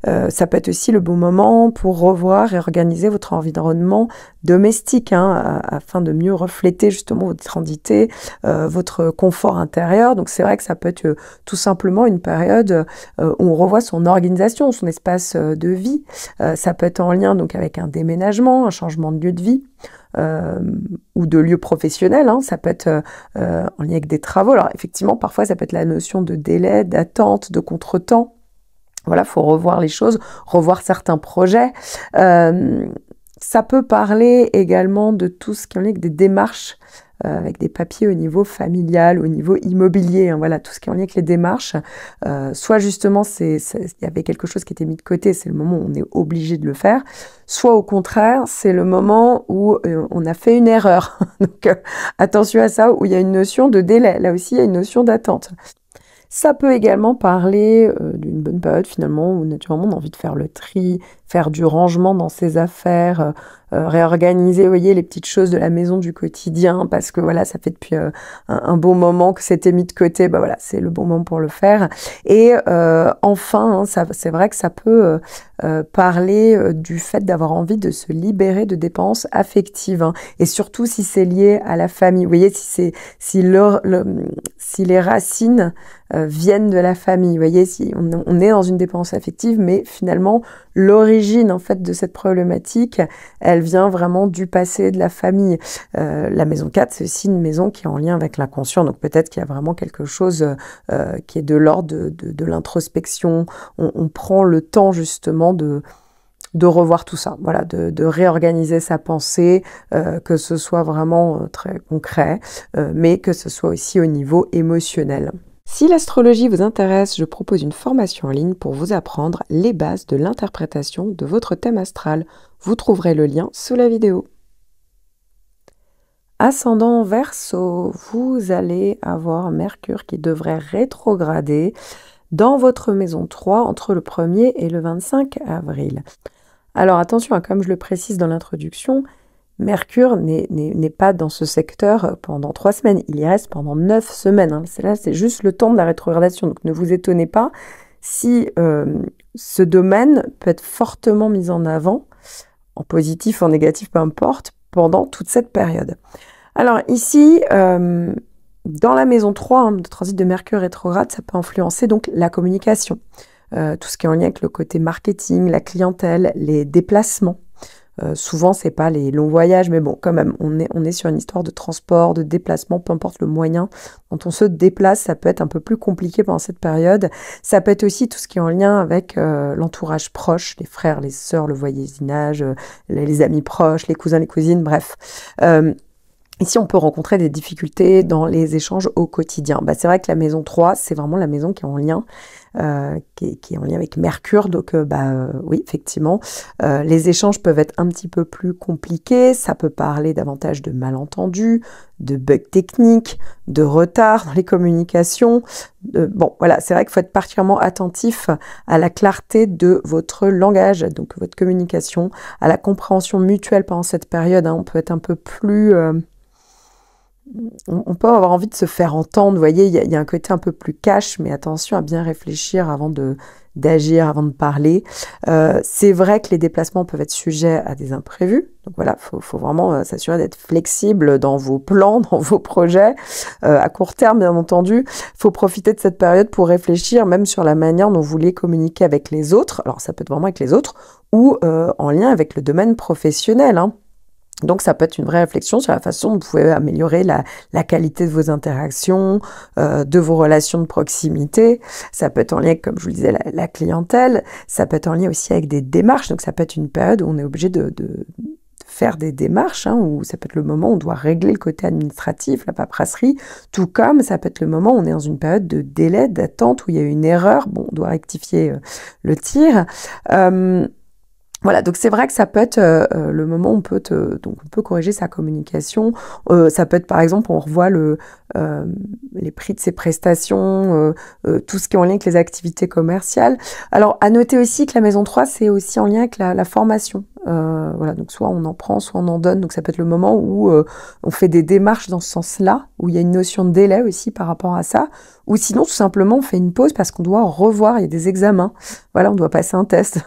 Ça peut être aussi le bon moment pour revoir et organiser votre environnement domestique, hein, afin de mieux refléter justement votre identité, votre confort intérieur. Donc c'est vrai que ça peut être tout simplement une période où on revoit son organisation, son espace de vie. Ça peut être en lien donc avec un déménagement, un changement de lieu de vie. Ou de lieu professionnel, hein. Ça peut être en lien avec des travaux. Alors effectivement, parfois ça peut être la notion de délai, d'attente, de contretemps. Voilà, faut revoir les choses, revoir certains projets. Ça peut parler également de tout ce qui est en lien avec des démarches, avec des papiers au niveau familial, au niveau immobilier, hein, voilà, tout ce qui est en lien avec les démarches. Soit justement, il y avait quelque chose qui était mis de côté, c'est le moment où on est obligé de le faire. Soit au contraire, c'est le moment où on a fait une erreur. Donc attention à ça, où il y a une notion de délai. Là aussi, il y a une notion d'attente. Ça peut également parler d'une bonne période finalement où naturellement on a envie de faire le tri, faire du rangement dans ses affaires, réorganiser, vous voyez, les petites choses de la maison du quotidien, parce que voilà, ça fait depuis un bon moment que c'était mis de côté, bah voilà, c'est le bon moment pour le faire. Et enfin, hein, c'est vrai que ça peut parler du fait d'avoir envie de se libérer de dépenses affectives, hein, et surtout si c'est lié à la famille. Vous voyez, si si les racines viennent de la famille. Vous voyez, si on est dans une dépendance affective, mais finalement, l'origine en fait de cette problématique, elle vient vraiment du passé, de la famille. La maison 4, c'est aussi une maison qui est en lien avec l'inconscient, donc peut-être qu'il y a vraiment quelque chose qui est de l'ordre de l'introspection. On prend le temps justement de revoir tout ça, voilà, de réorganiser sa pensée, que ce soit vraiment très concret, mais que ce soit aussi au niveau émotionnel. Si l'astrologie vous intéresse, je propose une formation en ligne pour vous apprendre les bases de l'interprétation de votre thème astral. Vous trouverez le lien sous la vidéo. Ascendant Verseau, vous allez avoir Mercure qui devrait rétrograder dans votre maison 3 entre le 1er et le 25 avril. Alors attention, comme je le précise dans l'introduction, Mercure n'est pas dans ce secteur pendant 3 semaines, il y reste pendant 9 semaines. C'est juste le temps de la rétrogradation, donc ne vous étonnez pas si ce domaine peut être fortement mis en avant, en positif, en négatif, peu importe, pendant toute cette période. Alors ici, dans la maison 3, le transit de Mercure rétrograde, ça peut influencer donc la communication. Tout ce qui est en lien avec le côté marketing, la clientèle, les déplacements. Souvent, c'est pas les longs voyages, mais bon, quand même, on est sur une histoire de transport, de déplacement, peu importe le moyen dont on se déplace, ça peut être un peu plus compliqué pendant cette période. Ça peut être aussi tout ce qui est en lien avec l'entourage proche, les frères, les sœurs, le voisinage, les amis proches, les cousins, les cousines, bref. Ici, on peut rencontrer des difficultés dans les échanges au quotidien. C'est vrai que la maison 3, c'est vraiment la maison qui est en lien, qui est en lien avec Mercure. Donc, oui, effectivement, les échanges peuvent être un petit peu plus compliqués. Ça peut parler davantage de malentendus, de bugs techniques, de retard dans les communications. Bon, voilà, c'est vrai qu'il faut être particulièrement attentif à la clarté de votre langage, donc votre communication, à la compréhension mutuelle pendant cette période. On peut être un peu plus... on peut avoir envie de se faire entendre, vous voyez, il y a un côté un peu plus cash, mais attention à bien réfléchir avant d'agir, avant de parler. C'est vrai que les déplacements peuvent être sujets à des imprévus, donc voilà, faut vraiment s'assurer d'être flexible dans vos plans, dans vos projets, à court terme bien entendu. Faut profiter de cette période pour réfléchir même sur la manière dont vous voulez communiquer avec les autres, alors ça peut être vraiment avec les autres, ou en lien avec le domaine professionnel, Donc, ça peut être une vraie réflexion sur la façon dont vous pouvez améliorer la qualité de vos interactions, de vos relations de proximité. Ça peut être en lien avec, comme je vous le disais, la clientèle. Ça peut être en lien aussi avec des démarches. Donc, ça peut être une période où on est obligé de faire des démarches, ou ça peut être le moment où on doit régler le côté administratif, la paperasserie, tout comme ça peut être le moment où on est dans une période de délai, d'attente, où il y a une erreur. Bon, on doit rectifier le tir. Voilà, donc c'est vrai que ça peut être le moment où on peut corriger sa communication. Ça peut être par exemple, on revoit les prix de ses prestations, tout ce qui est en lien avec les activités commerciales. Alors, à noter aussi que la maison 3, c'est aussi en lien avec la formation. Voilà, donc soit on en prend, soit on en donne. Donc ça peut être le moment où on fait des démarches dans ce sens-là, où il y a une notion de délai aussi par rapport à ça. Ou sinon, tout simplement, on fait une pause parce qu'on doit revoir, il y a des examens. Voilà, on doit passer un test.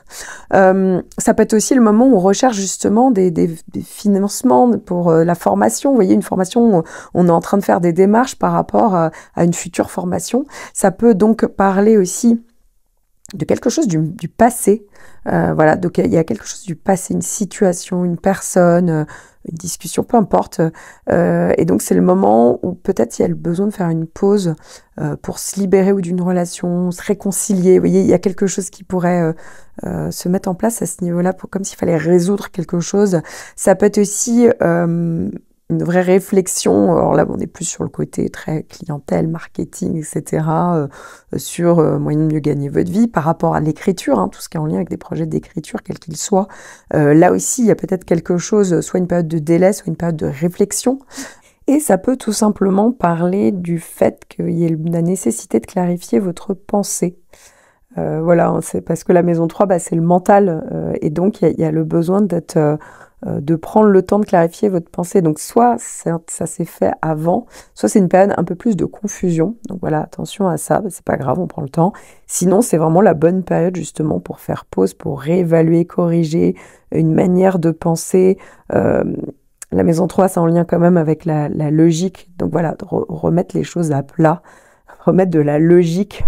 Ça peut être aussi le moment où on recherche justement des financements pour la formation. Vous voyez, une formation où on est en train de faire des démarches par rapport à une future formation. Ça peut donc parler aussi de quelque chose du passé. Voilà, donc il y a quelque chose du passé, une situation, une personne, une discussion, peu importe. Et donc c'est le moment où peut-être il y a le besoin de faire une pause pour se libérer ou d'une relation, se réconcilier. Vous voyez, il y a quelque chose qui pourrait se mettre en place à ce niveau-là, comme s'il fallait résoudre quelque chose. Ça peut être aussi une vraie réflexion. Alors là, on est plus sur le côté très clientèle, marketing, etc., sur moyen de mieux gagner votre vie par rapport à l'écriture, tout ce qui est en lien avec des projets d'écriture, quels qu'ils soient. Là aussi, il y a peut-être quelque chose, soit une période de délai, soit une période de réflexion. Et ça peut tout simplement parler du fait qu'il y ait la nécessité de clarifier votre pensée. Voilà, c'est parce que la maison 3, c'est le mental, et donc il y a le besoin de prendre le temps de clarifier votre pensée. Donc soit ça s'est fait avant, soit c'est une période un peu plus de confusion. Donc voilà, attention à ça, c'est pas grave, on prend le temps. Sinon, c'est vraiment la bonne période justement pour faire pause, pour réévaluer, corriger une manière de penser, La maison 3, c'est en lien quand même avec la logique. Donc voilà, remettre les choses à plat, remettre de la logique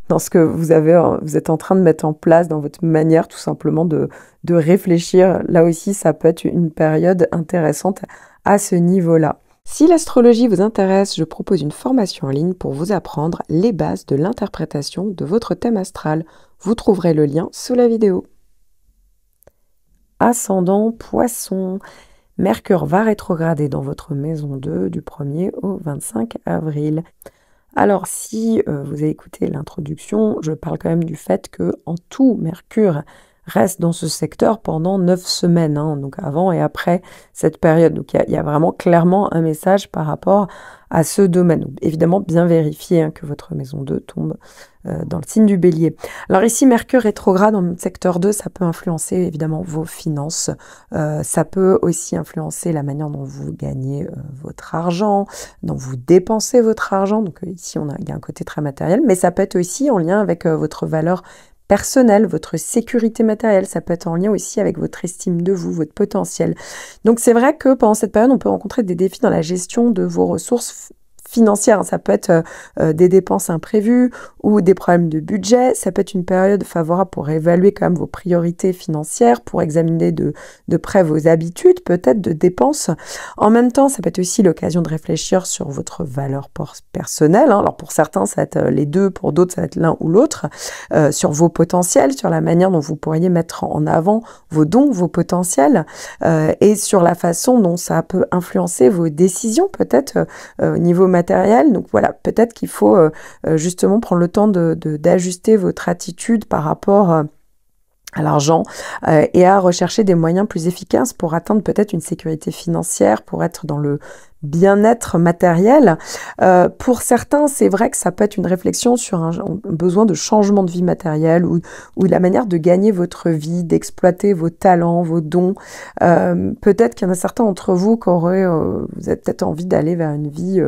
dans ce que vous êtes en train de mettre en place, dans votre manière tout simplement de réfléchir. Là aussi, ça peut être une période intéressante à ce niveau-là. Si l'astrologie vous intéresse, je propose une formation en ligne pour vous apprendre les bases de l'interprétation de votre thème astral. Vous trouverez le lien sous la vidéo. Ascendant Poisson. Mercure va rétrograder dans votre maison 2 du 1er au 25 avril. Alors, si vous avez écouté l'introduction, je parle quand même du fait que en tout, Mercure reste dans ce secteur pendant 9 semaines, hein, donc avant et après cette période. Donc, il y a vraiment clairement un message par rapport à ce domaine. Donc, évidemment, bien vérifier hein, que votre maison 2 tombe dans le signe du Bélier. Alors ici, Mercure rétrograde dans le secteur 2, ça peut influencer évidemment vos finances. Ça peut aussi influencer la manière dont vous gagnez votre argent, dont vous dépensez votre argent. Donc ici, il y a un côté très matériel, mais ça peut être aussi en lien avec votre valeur personnelle, votre sécurité matérielle. Ça peut être en lien aussi avec votre estime de vous, votre potentiel. Donc c'est vrai que pendant cette période, on peut rencontrer des défis dans la gestion de vos ressources financières. Ça peut être des dépenses imprévues ou des problèmes de budget. Ça peut être une période favorable pour évaluer quand même vos priorités financières, pour examiner de près vos habitudes, peut-être de dépenses. En même temps, ça peut être aussi l'occasion de réfléchir sur votre valeur personnelle. Hein. Alors pour certains, ça va être les deux, pour d'autres, ça va être l'un ou l'autre. Sur vos potentiels, sur la manière dont vous pourriez mettre en avant vos dons, vos potentiels, et sur la façon dont ça peut influencer vos décisions, peut-être au niveau matériel. Donc voilà, peut-être qu'il faut justement prendre le temps d'ajuster votre attitude par rapport à l'argent et à rechercher des moyens plus efficaces pour atteindre peut-être une sécurité financière, pour être dans le bien-être matériel. Pour certains, c'est vrai que ça peut être une réflexion sur un besoin de changement de vie matérielle ou la manière de gagner votre vie, d'exploiter vos talents, vos dons. Peut-être qu'il y en a certains d'entre vous qui auraient, vous avez peut-être envie d'aller vers une vie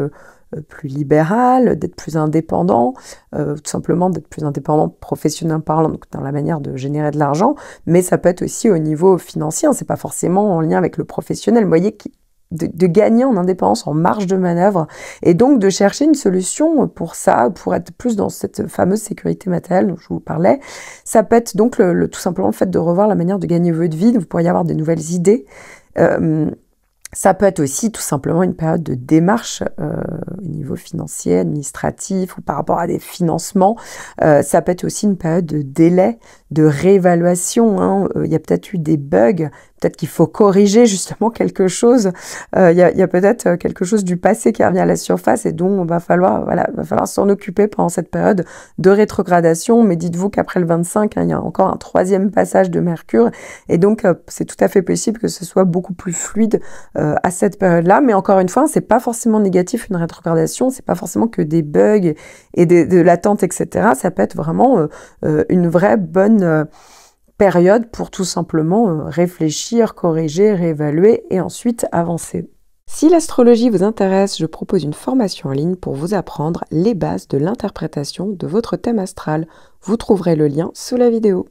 plus libéral, d'être plus indépendant, tout simplement d'être plus indépendant professionnellement parlant, donc dans la manière de générer de l'argent, mais ça peut être aussi au niveau financier, hein, c'est pas forcément en lien avec le professionnel, vous voyez, de gagner en indépendance, en marge de manœuvre, et donc de chercher une solution pour ça, pour être plus dans cette fameuse sécurité matérielle dont je vous parlais. Ça peut être donc tout simplement le fait de revoir la manière de gagner votre vie, vous pourriez avoir des nouvelles idées. Ça peut être aussi tout simplement une période de démarche au niveau financier, administratif ou par rapport à des financements. Ça peut être aussi une période de délai, de réévaluation. Hein. Il y a peut-être eu des bugs, peut-être qu'il faut corriger justement quelque chose. Il y a peut-être quelque chose du passé qui revient à la surface et dont va falloir s'en occuper pendant cette période de rétrogradation. Mais dites-vous qu'après le 25, hein, il y a encore un 3e passage de Mercure et donc c'est tout à fait possible que ce soit beaucoup plus fluide à cette période-là. Mais encore une fois, c'est pas forcément négatif une rétrogradation, c'est pas forcément que des bugs et de l'attente, etc. Ça peut être vraiment une vraie bonne période pour tout simplement réfléchir, corriger, réévaluer et ensuite avancer. Si l'astrologie vous intéresse, je propose une formation en ligne pour vous apprendre les bases de l'interprétation de votre thème astral. Vous trouverez le lien sous la vidéo.